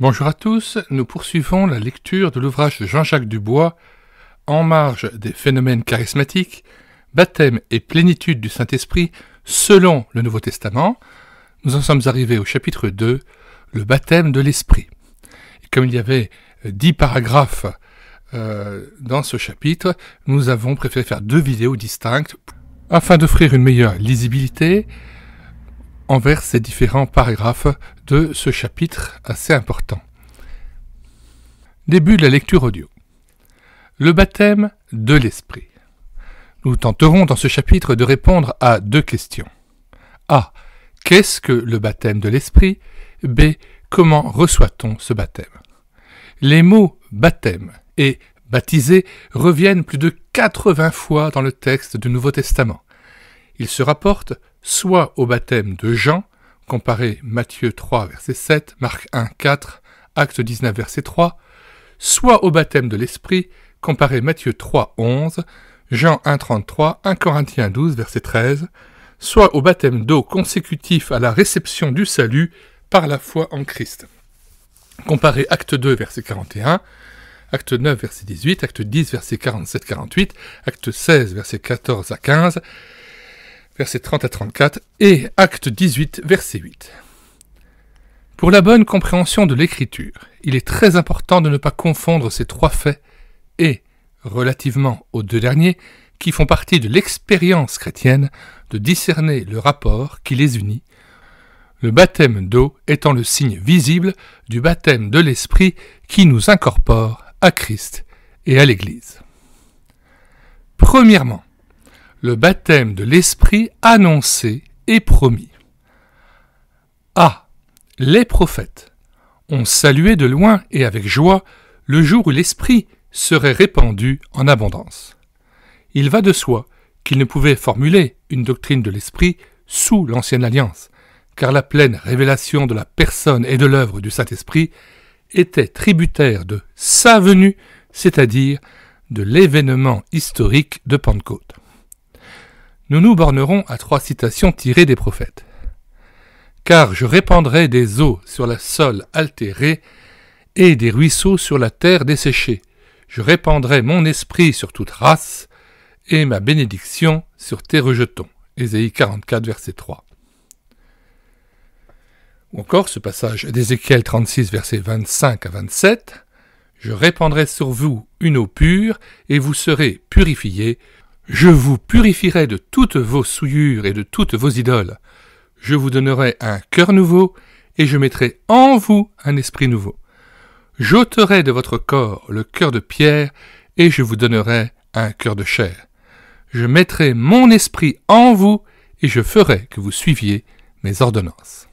Bonjour à tous, nous poursuivons la lecture de l'ouvrage de Jean-Jacques Dubois, En marge des phénomènes charismatiques, baptême et plénitude du Saint-Esprit selon le Nouveau Testament. Nous en sommes arrivés au chapitre 2, le baptême de l'Esprit. Et comme il y avait 10 paragraphes dans ce chapitre, nous avons préféré faire 2 vidéos distinctes afin d'offrir une meilleure lisibilité envers ces différents paragraphes de ce chapitre assez important. Début de la lecture audio. Le baptême de l'Esprit. Nous tenterons dans ce chapitre de répondre à 2 questions. A. Qu'est-ce que le baptême de l'Esprit? B. Comment reçoit-on ce baptême? Les mots baptême et baptisé reviennent plus de 80 fois dans le texte du Nouveau Testament. Ils se rapportent soit au baptême de Jean, comparé Matthieu 3, verset 7, Marc 1, 4, Actes 19, verset 3, soit au baptême de l'Esprit, comparé Matthieu 3, 11, Jean 1, 33, 1 Corinthiens 12, verset 13, soit au baptême d'eau consécutif à la réception du salut par la foi en Christ, comparé Acte 2, verset 41, Acte 9, verset 18, Acte 10, verset 47-48, Acte 16, verset 14 à 15, verset 30 à 34, et Acte 18, verset 8. Pour la bonne compréhension de l'Écriture, il est très important de ne pas confondre ces 3 faits et, relativement aux 2 derniers, qui font partie de l'expérience chrétienne, de discerner le rapport qui les unit, le baptême d'eau étant le signe visible du baptême de l'Esprit qui nous incorpore à Christ et à l'Église. Premièrement, le baptême de l'Esprit annoncé et promis. A. Les prophètes ont salué de loin et avec joie le jour où l'Esprit serait répandu en abondance. Il va de soi qu'ils ne pouvaient formuler une doctrine de l'Esprit sous l'Ancienne Alliance, car la pleine révélation de la personne et de l'œuvre du Saint-Esprit était tributaire de sa venue, c'est-à-dire de l'événement historique de Pentecôte. Nous nous bornerons à 3 citations tirées des prophètes. « Car je répandrai des eaux sur le sol altéré et des ruisseaux sur la terre desséchée. Je répandrai mon esprit sur toute race et ma bénédiction sur tes rejetons. » Ésaïe 44, verset 3. Ou encore ce passage d'Ézéchiel 36, versets 25 à 27. « Je répandrai sur vous une eau pure et vous serez purifiés. Je vous purifierai de toutes vos souillures et de toutes vos idoles. Je vous donnerai un cœur nouveau et je mettrai en vous un esprit nouveau. J'ôterai de votre corps le cœur de pierre et je vous donnerai un cœur de chair. Je mettrai mon esprit en vous et je ferai que vous suiviez mes ordonnances. »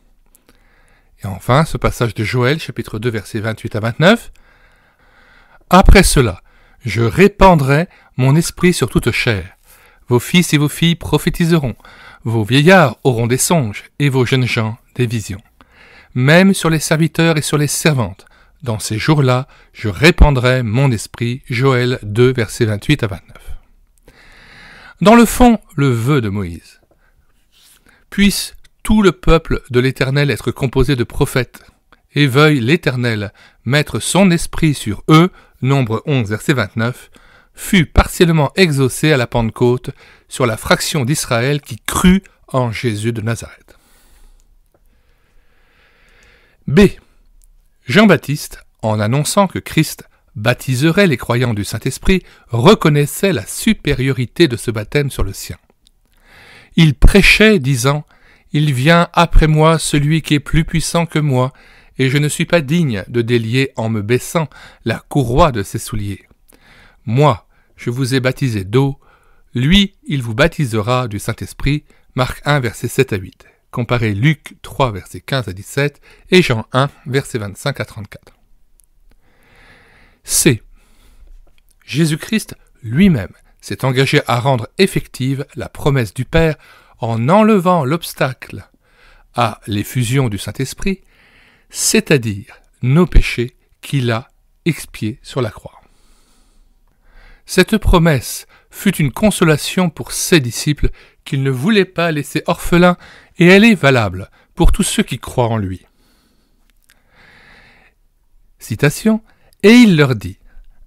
Et enfin, ce passage de Joël, chapitre 2, versets 28 à 29. « Après cela, je répandrai mon esprit sur toute chair. Vos fils et vos filles prophétiseront, vos vieillards auront des songes, et vos jeunes gens des visions. Même sur les serviteurs et sur les servantes, dans ces jours-là, je répandrai mon esprit. » Joël 2, versets 28 à 29. Dans le fond, le vœu de Moïse. Puisse tout le peuple de l'Éternel être composé de prophètes, et veuille l'Éternel mettre son esprit sur eux, Nombre 11, verset 29, fut partiellement exaucé à la Pentecôte sur la fraction d'Israël qui crut en Jésus de Nazareth. B. Jean-Baptiste, en annonçant que Christ baptiserait les croyants du Saint-Esprit, reconnaissait la supériorité de ce baptême sur le sien. Il prêchait, disant « Il vient après moi celui qui est plus puissant que moi, et je ne suis pas digne de délier en me baissant la courroie de ses souliers. Moi, je vous ai baptisé d'eau, lui, il vous baptisera du Saint-Esprit. » Marc 1, versets 7 à 8. Comparez Luc 3, versets 15 à 17, et Jean 1, versets 25 à 34. C. Jésus-Christ lui-même s'est engagé à rendre effective la promesse du Père en enlevant l'obstacle à l'effusion du Saint-Esprit, c'est-à-dire nos péchés qu'il a expiés sur la croix. Cette promesse fut une consolation pour ses disciples qu'il ne voulait pas laisser orphelins, et elle est valable pour tous ceux qui croient en lui. Citation. « Et il leur dit,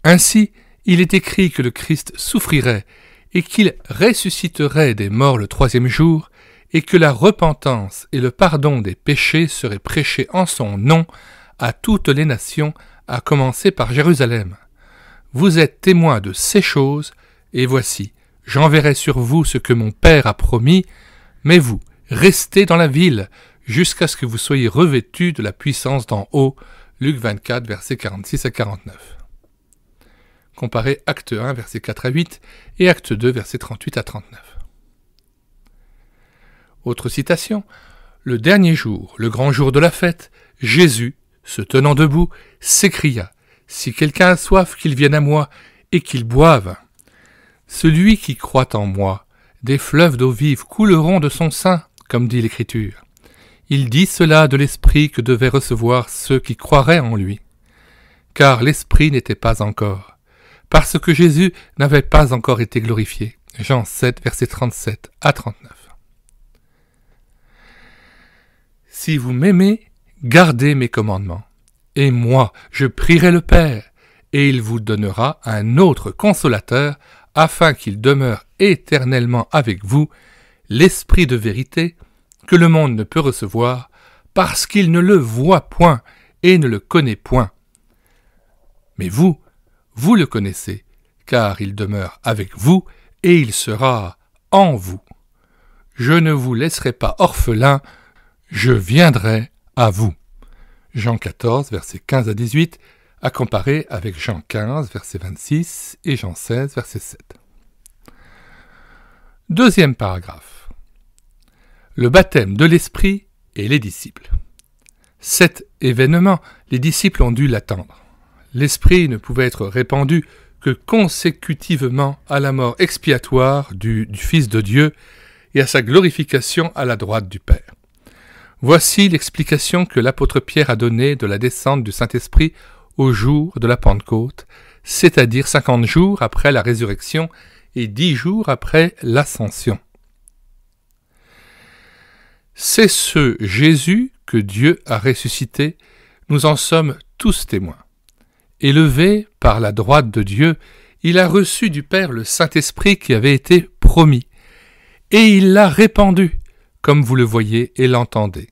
ainsi, il est écrit que le Christ souffrirait et qu'il ressusciterait des morts le 3e jour, et que la repentance et le pardon des péchés seraient prêchés en son nom à toutes les nations, à commencer par Jérusalem. Vous êtes témoins de ces choses, et voici, j'enverrai sur vous ce que mon Père a promis, mais vous, restez dans la ville, jusqu'à ce que vous soyez revêtus de la puissance d'en haut. » Luc 24, versets 46 à 49. Comparez Acte 1, versets 4 à 8, et Acte 2, versets 38 à 39. Autre citation. « Le dernier jour, le grand jour de la fête, Jésus, se tenant debout, s'écria, « Si quelqu'un a soif, qu'il vienne à moi, et qu'il boive. Celui qui croit en moi, des fleuves d'eau vive couleront de son sein, comme dit l'Écriture. Il dit cela de l'Esprit que devaient recevoir ceux qui croiraient en lui. Car l'Esprit n'était pas encore, parce que Jésus n'avait pas encore été glorifié. » Jean 7, versets 37 à 39. « Si vous m'aimez, gardez mes commandements. Et moi, je prierai le Père, et il vous donnera un autre consolateur, afin qu'il demeure éternellement avec vous, l'Esprit de vérité, que le monde ne peut recevoir, parce qu'il ne le voit point et ne le connaît point. Mais vous, vous le connaissez, car il demeure avec vous, et il sera en vous. Je ne vous laisserai pas orphelins, je viendrai à vous. » Jean 14, versets 15 à 18, à comparer avec Jean 15, verset 26, et Jean 16, verset 7. Deuxième paragraphe. Le baptême de l'Esprit et les disciples. Cet événement, les disciples ont dû l'attendre. L'Esprit ne pouvait être répandu que consécutivement à la mort expiatoire du Fils de Dieu et à sa glorification à la droite du Père. Voici l'explication que l'apôtre Pierre a donnée de la descente du Saint-Esprit au jour de la Pentecôte, c'est-à-dire 50 jours après la résurrection et 10 jours après l'ascension. C'est ce Jésus que Dieu a ressuscité, nous en sommes tous témoins. Élevé par la droite de Dieu, il a reçu du Père le Saint-Esprit qui avait été promis, et il l'a répandu, comme vous le voyez et l'entendez.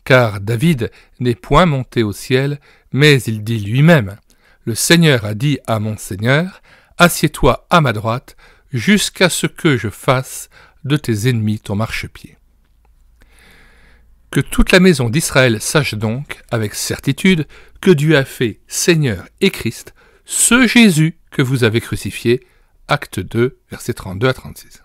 Car David n'est point monté au ciel, mais il dit lui-même, « Le Seigneur a dit à mon Seigneur, assieds-toi à ma droite, jusqu'à ce que je fasse de tes ennemis ton marchepied. » Que toute la maison d'Israël sache donc, avec certitude, que Dieu a fait Seigneur et Christ, ce Jésus que vous avez crucifié. Acte 2, versets 32 à 36.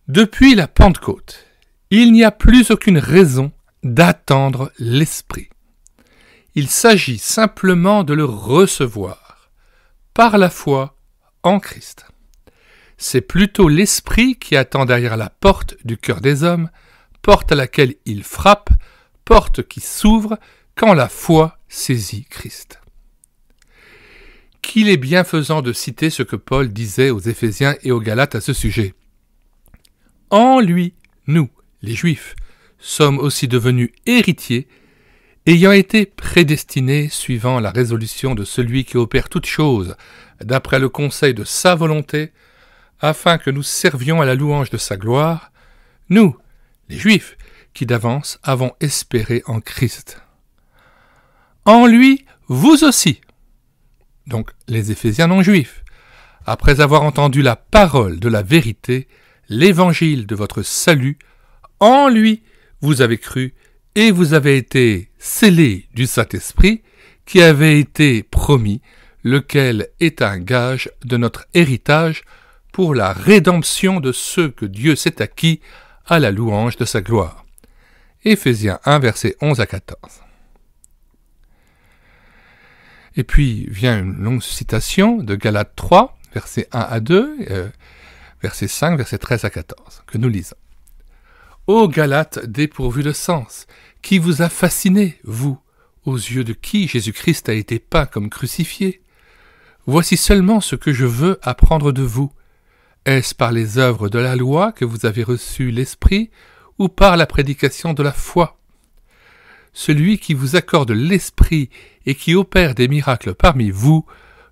Depuis la Pentecôte, il n'y a plus aucune raison d'attendre l'Esprit. Il s'agit simplement de le recevoir, par la foi en Christ. C'est plutôt l'Esprit qui attend derrière la porte du cœur des hommes, porte à laquelle il frappe, porte qui s'ouvre quand la foi saisit Christ. Qu'il est bienfaisant de citer ce que Paul disait aux Éphésiens et aux Galates à ce sujet. En lui, nous, les Juifs, sommes aussi devenus héritiers, ayant été prédestinés suivant la résolution de celui qui opère toutes choses, d'après le conseil de sa volonté, afin que nous servions à la louange de sa gloire, nous, les Juifs, qui d'avance avons espéré en Christ. En lui, vous aussi, donc les Éphésiens non-juifs, après avoir entendu la parole de la vérité, l'évangile de votre salut, en lui vous avez cru et vous avez été scellés du Saint-Esprit qui avait été promis, lequel est un gage de notre héritage pour la rédemption de ceux que Dieu s'est acquis à la louange de sa gloire. Éphésiens 1, versets 11 à 14. Et puis vient une longue citation de Galates 3, versets 1 à 2, versets 5, versets 13 à 14, que nous lisons. Ô Galates dépourvus de sens, qui vous a fasciné, vous, aux yeux de qui Jésus-Christ a été peint comme crucifié? Voici seulement ce que je veux apprendre de vous. Est-ce par les œuvres de la loi que vous avez reçu l'Esprit, ou par la prédication de la foi? celui qui vous accorde l'Esprit et qui opère des miracles parmi vous,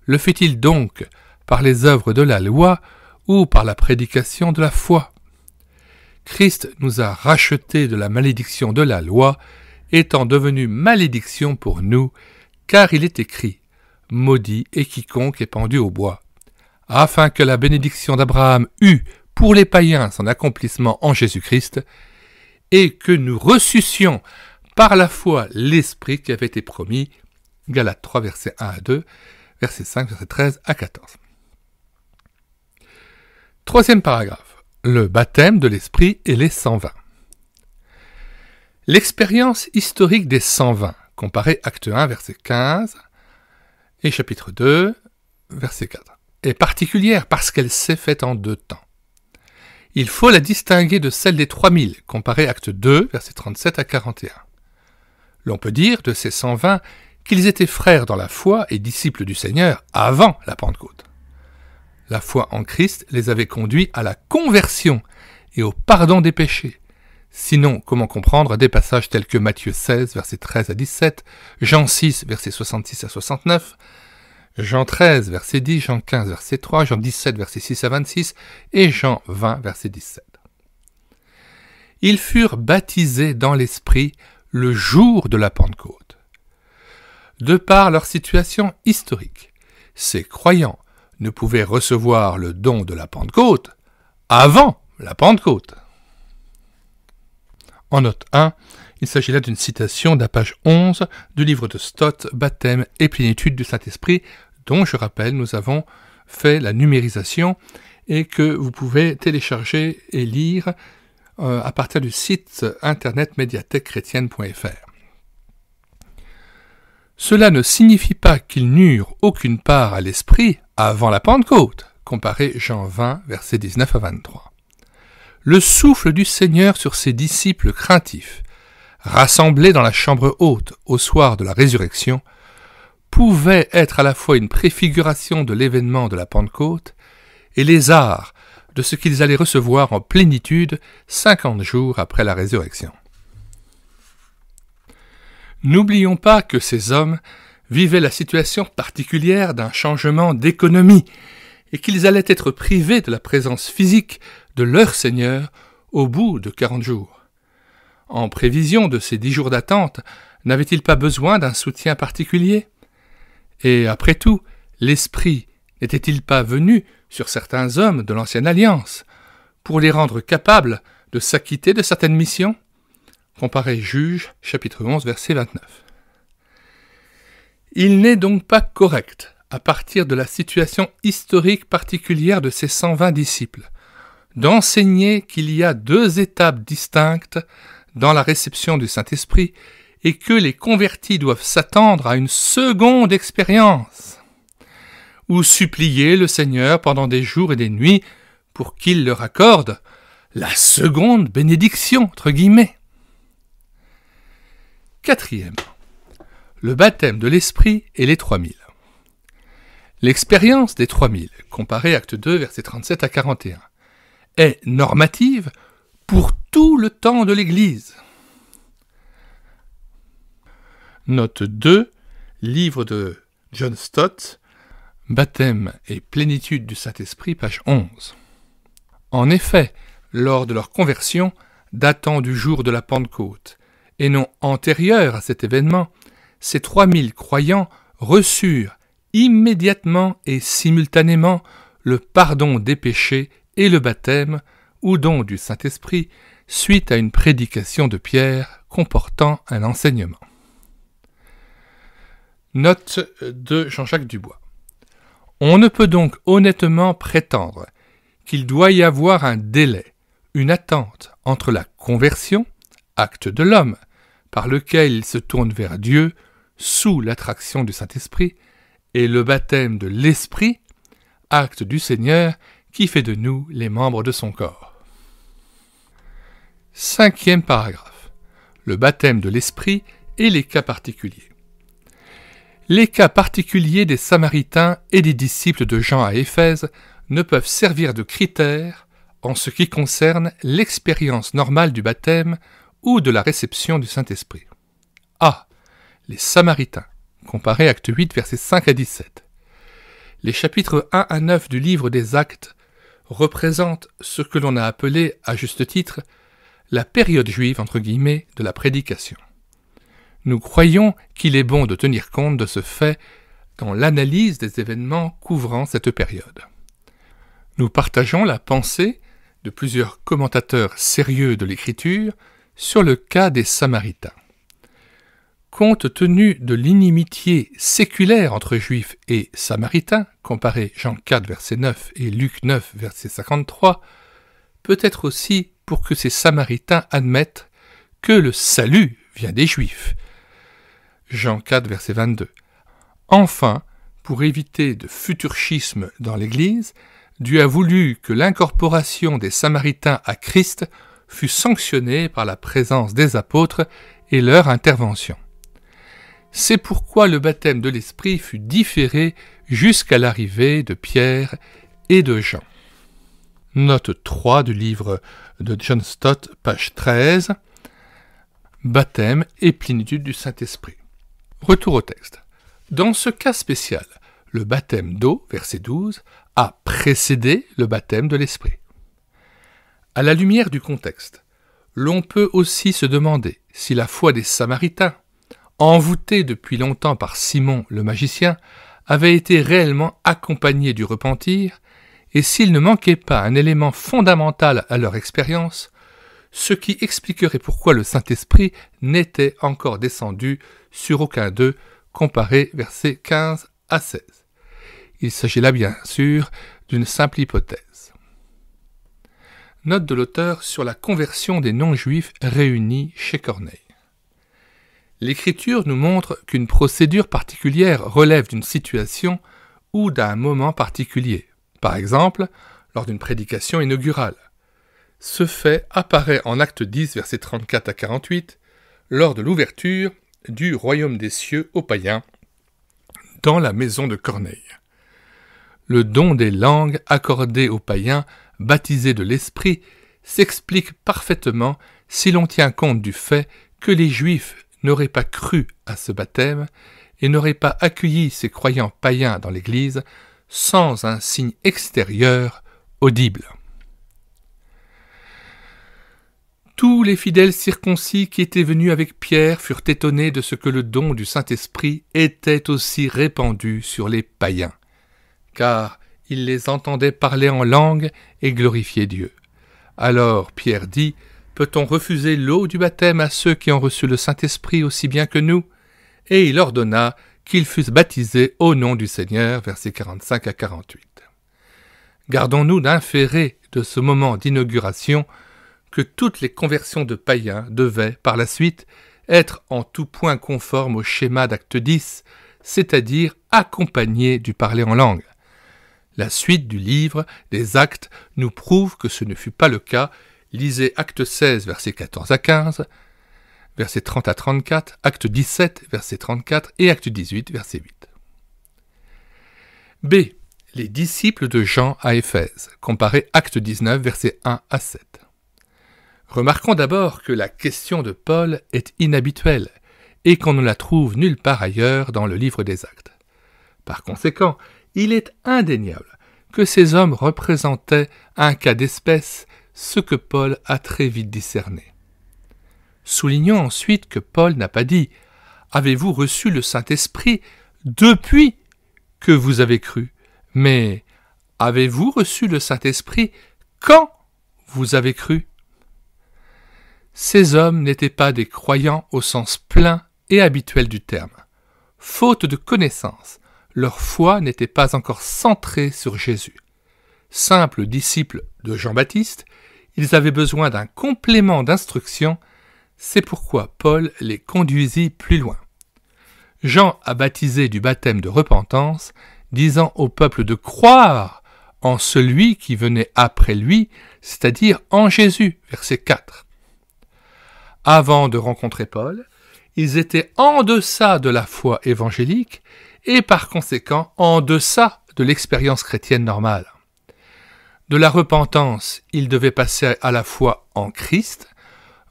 le fait-il donc par les œuvres de la loi ou par la prédication de la foi? Christ nous a rachetés de la malédiction de la loi, étant devenu malédiction pour nous, car il est écrit « Maudit est quiconque est pendu au bois », afin que la bénédiction d'Abraham eût pour les païens son accomplissement en Jésus-Christ, et que nous reçussions par la foi l'Esprit qui avait été promis. Galates 3, versets 1 à 2, verset 5, verset 13 à 14. Troisième paragraphe. Le baptême de l'Esprit et les 120. L'expérience historique des 120, comparée Acte 1, verset 15, et chapitre 2, verset 4, est particulière parce qu'elle s'est faite en 2 temps. Il faut la distinguer de celle des 3000, comparée Acte 2, verset 37 à 41. L'on peut dire de ces 120 qu'ils étaient frères dans la foi et disciples du Seigneur avant la Pentecôte. La foi en Christ les avait conduits à la conversion et au pardon des péchés. Sinon, comment comprendre des passages tels que Matthieu 16, versets 13 à 17, Jean 6, versets 66 à 69, Jean 13, verset 10, Jean 15, verset 3, Jean 17, versets 6 à 26 et Jean 20, verset 17. Ils furent baptisés dans l'Esprit le jour de la Pentecôte. De par leur situation historique, ces croyants ne pouvaient recevoir le don de la Pentecôte avant la Pentecôte. En note 1, il s'agit là d'une citation de la page 11 du livre de Stott, Baptême et plénitude du Saint-Esprit, dont je rappelle, nous avons fait la numérisation et que vous pouvez télécharger et lire à partir du site internet médiathèquechrétienne.fr. Cela ne signifie pas qu'ils n'eurent aucune part à l'Esprit avant la Pentecôte, comparé Jean 20, versets 19 à 23. Le souffle du Seigneur sur ses disciples craintifs, rassemblés dans la chambre haute au soir de la résurrection, pouvait être à la fois une préfiguration de l'événement de la Pentecôte et les arts de ce qu'ils allaient recevoir en plénitude 50 jours après la résurrection. N'oublions pas que ces hommes vivaient la situation particulière d'un changement d'économie et qu'ils allaient être privés de la présence physique de leur Seigneur au bout de 40 jours. En prévision de ces 10 jours d'attente, n'avaient-ils pas besoin d'un soutien particulier? Et après tout, l'Esprit n'était-il pas venu sur certains hommes de l'Ancienne Alliance pour les rendre capables de s'acquitter de certaines missions? Comparez Juges, chapitre 11, verset 29. Il n'est donc pas correct, à partir de la situation historique particulière de ces 120 disciples, d'enseigner qu'il y a 2 étapes distinctes dans la réception du Saint-Esprit et que les convertis doivent s'attendre à une seconde expérience, ou supplier le Seigneur pendant des jours et des nuits pour qu'il leur accorde la seconde bénédiction, entre guillemets. 4e, le baptême de l'Esprit et les 3000. L'expérience des 3000, comparée Acte 2, versets 37 à 41, est normative pour tout le temps de l'Église. Note 2, livre de John Stott, Baptême et plénitude du Saint-Esprit, page 11. En effet, lors de leur conversion, datant du jour de la Pentecôte, et non antérieure à cet événement, ces 3000 croyants reçurent immédiatement et simultanément le pardon des péchés et le baptême, ou don du Saint-Esprit, suite à une prédication de Pierre comportant un enseignement. Note de Jean-Jacques Dubois. On ne peut donc honnêtement prétendre qu'il doit y avoir un délai, une attente entre la conversion, acte de l'homme, par lequel il se tourne vers Dieu sous l'attraction du Saint-Esprit, et le baptême de l'Esprit, acte du Seigneur qui fait de nous les membres de son corps. 5e paragraphe. Le baptême de l'Esprit et les cas particuliers. Les cas particuliers des Samaritains et des disciples de Jean à Éphèse ne peuvent servir de critères en ce qui concerne l'expérience normale du baptême ou de la réception du Saint-Esprit. A. Les Samaritains, comparé Acte 8, versets 5 à 17. Les chapitres 1 à 9 du livre des Actes représentent ce que l'on a appelé, à juste titre, la période juive, entre guillemets, de la prédication. Nous croyons qu'il est bon de tenir compte de ce fait dans l'analyse des événements couvrant cette période. Nous partageons la pensée de plusieurs commentateurs sérieux de l'Écriture sur le cas des Samaritains. Compte tenu de l'inimitié séculaire entre Juifs et Samaritains, comparé Jean 4, verset 9 et Luc 9, verset 53, peut-être aussi pour que ces Samaritains admettent que le salut vient des Juifs. Jean 4, verset 22. Enfin, pour éviter de futurs schismes dans l'Église, Dieu a voulu que l'incorporation des Samaritains à Christ fût sanctionnée par la présence des apôtres et leur intervention. C'est pourquoi le baptême de l'Esprit fut différé jusqu'à l'arrivée de Pierre et de Jean. Note 3 du livre de John Stott, page 13. Baptême et plénitude du Saint-Esprit. Retour au texte. Dans ce cas spécial, le baptême d'eau, verset 12, a précédé le baptême de l'Esprit. À la lumière du contexte, l'on peut aussi se demander si la foi des Samaritains, envoûtée depuis longtemps par Simon le magicien, avait été réellement accompagnée du repentir, et s'il ne manquait pas un élément fondamental à leur expérience, ce qui expliquerait pourquoi le Saint-Esprit n'était encore descendu sur aucun d'eux, comparé versets 15 à 16. Il s'agit là bien sûr d'une simple hypothèse. Note de l'auteur sur la conversion des non-juifs réunis chez Corneille. L'Écriture nous montre qu'une procédure particulière relève d'une situation ou d'un moment particulier, par exemple lors d'une prédication inaugurale. Ce fait apparaît en Acte 10, versets 34 à 48, lors de l'ouverture du royaume des cieux aux païens dans la maison de Corneille. Le don des langues accordé aux païens baptisés de l'Esprit s'explique parfaitement si l'on tient compte du fait que les Juifs n'auraient pas cru à ce baptême et n'auraient pas accueilli ces croyants païens dans l'Église sans un signe extérieur audible. Tous les fidèles circoncis qui étaient venus avec Pierre furent étonnés de ce que le don du Saint-Esprit était aussi répandu sur les païens, car ils les entendaient parler en langue et glorifier Dieu. Alors Pierre dit : « Peut-on refuser l'eau du baptême à ceux qui ont reçu le Saint-Esprit aussi bien que nous ?» Et il ordonna qu'ils fussent baptisés au nom du Seigneur, versets 45 à 48. Gardons-nous d'inférer de ce moment d'inauguration que toutes les conversions de païens devaient, par la suite, être en tout point conformes au schéma d'Acte 10, c'est-à-dire accompagnées du parler en langue. La suite du livre des Actes nous prouve que ce ne fut pas le cas. Lisez Acte 16, versets 14 à 15, versets 30 à 34, Acte 17, verset 34 et Acte 18, verset 8. B. Les disciples de Jean à Éphèse, comparé Acte 19, versets 1 à 7. Remarquons d'abord que la question de Paul est inhabituelle et qu'on ne la trouve nulle part ailleurs dans le livre des Actes. Par conséquent, il est indéniable que ces hommes représentaient un cas d'espèce, ce que Paul a très vite discerné. Soulignons ensuite que Paul n'a pas dit « Avez-vous reçu le Saint-Esprit depuis que vous avez cru ?» mais « Avez-vous reçu le Saint-Esprit quand vous avez cru ?» Ces hommes n'étaient pas des croyants au sens plein et habituel du terme. Faute de connaissance, leur foi n'était pas encore centrée sur Jésus. Simples disciples de Jean-Baptiste, ils avaient besoin d'un complément d'instruction, c'est pourquoi Paul les conduisit plus loin. Jean a baptisé du baptême de repentance, disant au peuple de croire en celui qui venait après lui, c'est-à-dire en Jésus, verset 4. Avant de rencontrer Paul, ils étaient en deçà de la foi évangélique et par conséquent en deçà de l'expérience chrétienne normale. De la repentance, ils devaient passer à la foi en Christ,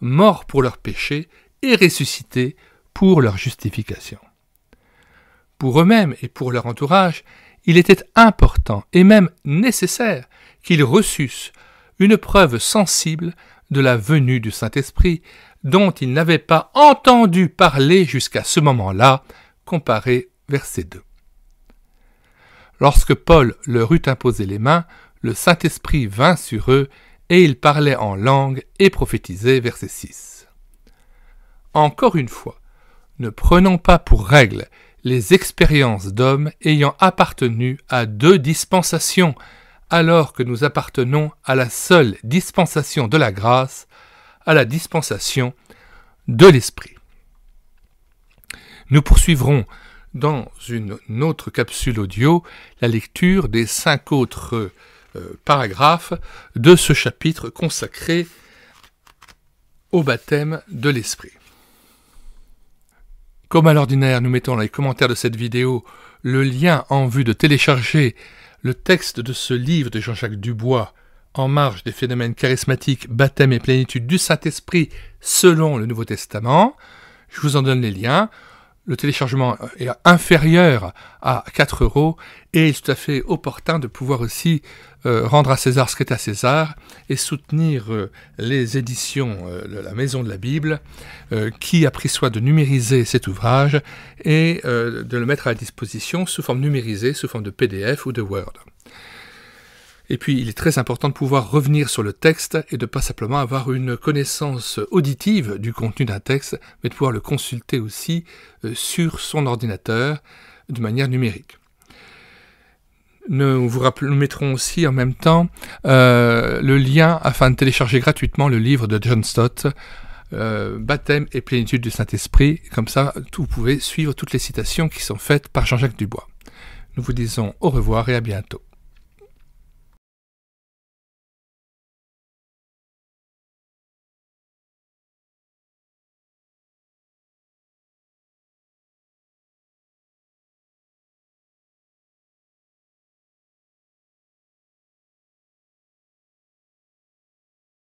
mort pour leurs péchés et ressuscité pour leur justification. Pour eux-mêmes et pour leur entourage, il était important et même nécessaire qu'ils reçussent une preuve sensible de la venue du Saint-Esprit dont ils n'avaient pas entendu parler jusqu'à ce moment-là, comparé verset 2. Lorsque Paul leur eut imposé les mains, le Saint-Esprit vint sur eux et ils parlaient en langue et prophétisaient verset 6. Encore une fois, ne prenons pas pour règle les expériences d'hommes ayant appartenu à 2 dispensations, alors que nous appartenons à la seule dispensation de la grâce, à la dispensation de l'Esprit. Nous poursuivrons dans une autre capsule audio la lecture des 5 autres paragraphes de ce chapitre consacré au baptême de l'Esprit. Comme à l'ordinaire, nous mettons dans les commentaires de cette vidéo le lien en vue de télécharger le texte de ce livre de Jean-Jacques Dubois en marge des phénomènes charismatiques, baptême et plénitude du Saint-Esprit selon le Nouveau Testament. Je vous en donne les liens. Le téléchargement est inférieur à 4 € et il est tout à fait opportun de pouvoir aussi rendre à César ce qui est à César et soutenir les éditions de la Maison de la Bible qui a pris soin de numériser cet ouvrage et de le mettre à la disposition sous forme numérisée, sous forme de PDF ou de Word. Et puis, il est très important de pouvoir revenir sur le texte et de ne pas simplement avoir une connaissance auditive du contenu d'un texte, mais de pouvoir le consulter aussi sur son ordinateur de manière numérique. Nous mettrons aussi en même temps le lien afin de télécharger gratuitement le livre de John Stott, Baptême et plénitude du Saint-Esprit. Comme ça, vous pouvez suivre toutes les citations qui sont faites par Jean-Jacques Dubois. Nous vous disons au revoir et à bientôt.